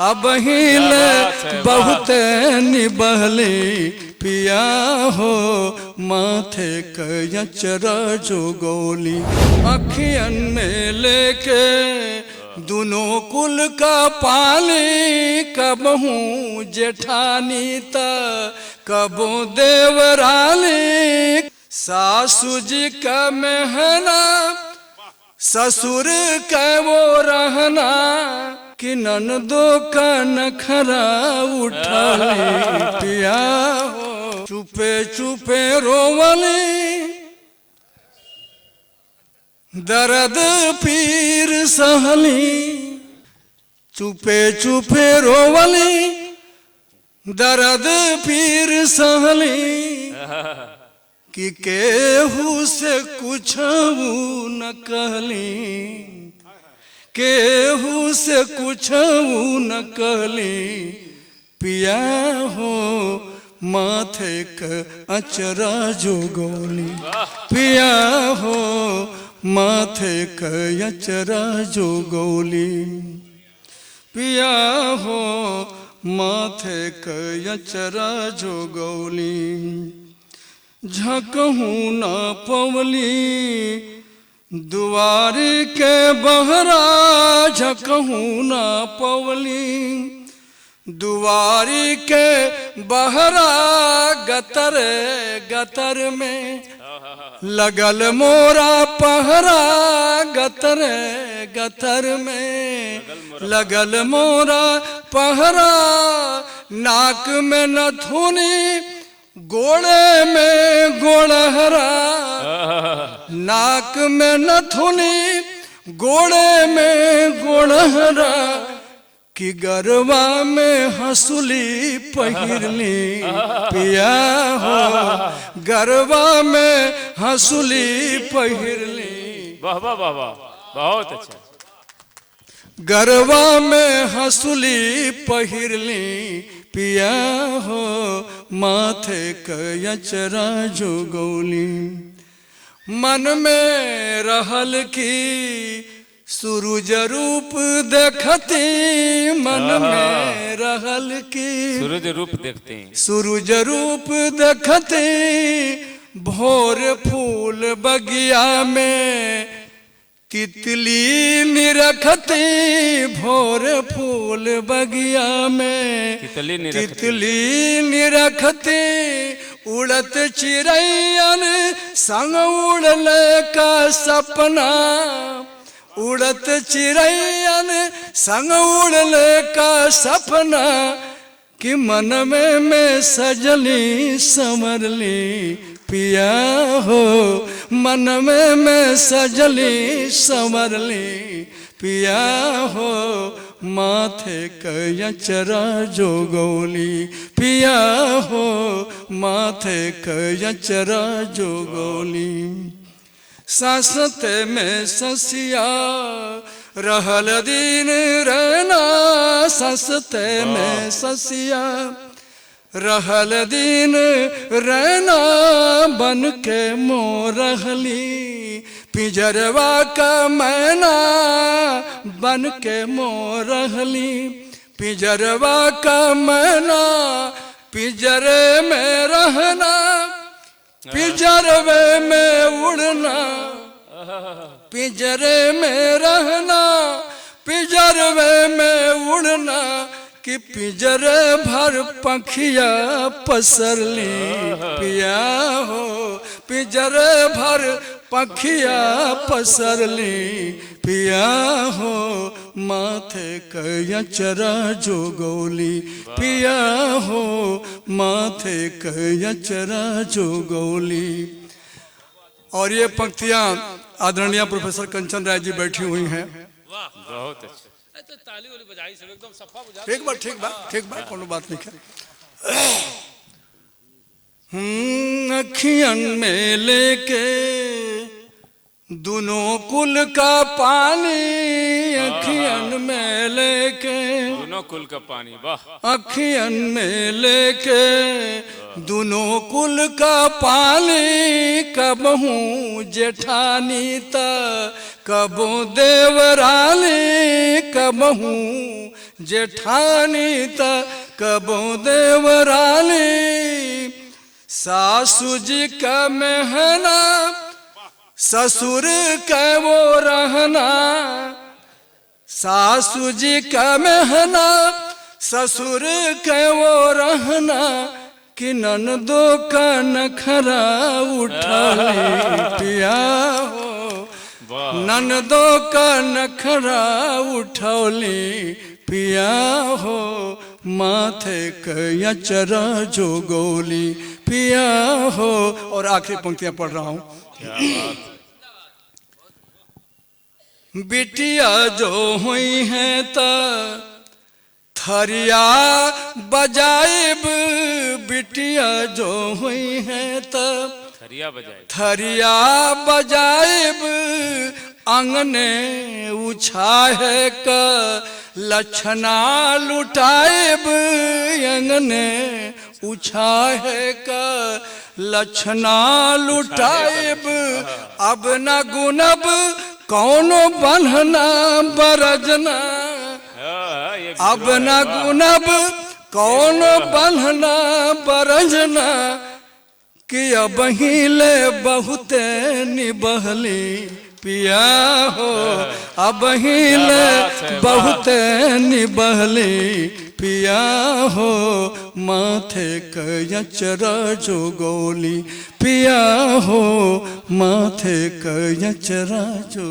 अब हिल बहुत निबहली पिया हो माथे कचरा जो गोली अखियन में लेके दोनों कुल का पाली कब हूँ जेठानी त कबो देवराली सासू जी का मेहना ससुर का वो रहना कि ननदो का नखरा उठा पिया हो चुपे चुपे रोवली दर्द पीर सहली चुपे चुपे रोवली दर्द पीर सहली कि केहू से कुछ न कहली केहू से कुछ न कहली पिया हो माथे क अचरा जो गोली पिया हो माथे क अचरा जो गोली पिया हो माथे क अचरा जो गोली झकहूँ न पवली दुआरी के बहरा झकहूँ न पवली दुआरी के बहरा गतर गतर में लगल मोरा पहरा गतर गतर में लगल मोरा पहरा नाक में नथुनी गोड़े में गोड़हरा नाक में नथुनी गोड़े में गोड़हरा कि गरबा में हंसुली पहिरली पिया हो गरबा में हंसुली पहिरली वाह वाह वाह वाह बहुत अच्छा गरबा में हंसुली पहिरली पिया हो माथे कचरा जो गोली मन में रहल की सूरज रूप देखती मन में रहल की सूरज रूप देखते हैं सूरज रूप देखती भोर फूल बगिया में तितली निरखती भोर फूल बगिया में तितली निरखती उड़त चिड़ैयन संग उड़ल का सपना उड़त चिड़ैयन संग उड़ल का सपना कि मन में मैं सजली संवरली पिया हो मन में मैं सजली संवरली पिया हो माथे कचरा जो गोली पिया हो माथे कचरा जो गोली सासते में ससिया रहल दिन रहना सासते में ससिया रहल दिन रहना बन के मोरहली पिंजरवा का मैना बन के मोरहली पिंजरवा का मैना पिंजरे में रहना पिंजरवे में उड़ना पिंजरे में रहना पिंजरवे में उड़ना कि पिंजरे भर पंखिया पसरली पिया हो पिंजरे भर पंखिया पसरली पिया हो माथे कचरा जो गोली पिया हो माथे कचरा जो गोली। और ये पंक्तियां आदरणीय प्रोफेसर कंचन राय जी बैठी हुई हैं। बहुत अच्छा तो ताली वाली बजाई सब एकदम सफा बुझा ठीक बात कोनो बात नहीं है। अखियन में लेके दोनों कुल का पानी अखियन में लेके दोनों कुल का पानी वाह अखियन में लेके दोनों कुल का पानी कब हूँ जेठानी त कबो देवराली कब हूँ जेठानी त कबो देवरानी, सासू जी का मेहना ससुर का वो रहना, सासू जी का मेहना ससुर का वो रहना, कि ननदो का नखरा उठा ले पिया हो, वाह ननदो का नखरा उठौली पिया हो, माथे कया चरा जो गोली पिया हो। और आखिरी पंक्तियां पढ़ रहा हूं। क्या बात है। बिटिया जो हुई हैं त थरिया बजाइब, बिटिया जो हुई हैं त थरिया बजाए, थरिया बजाइब, अंगने उछाहे का लक्षणा लुटाइब, अंगने उछाहे का लक्षणा लुटाइब, अब न गुनब कौनो बन्हना बरजना, ये अब न गुनब कौनो बन्हना बरजना, कि अब हिले बहुते निबहली पिया हो, अब हिले बहुते निबहली पिया हो, माथे कया चरा जो गोली पिया हो, माथे कया चरा जो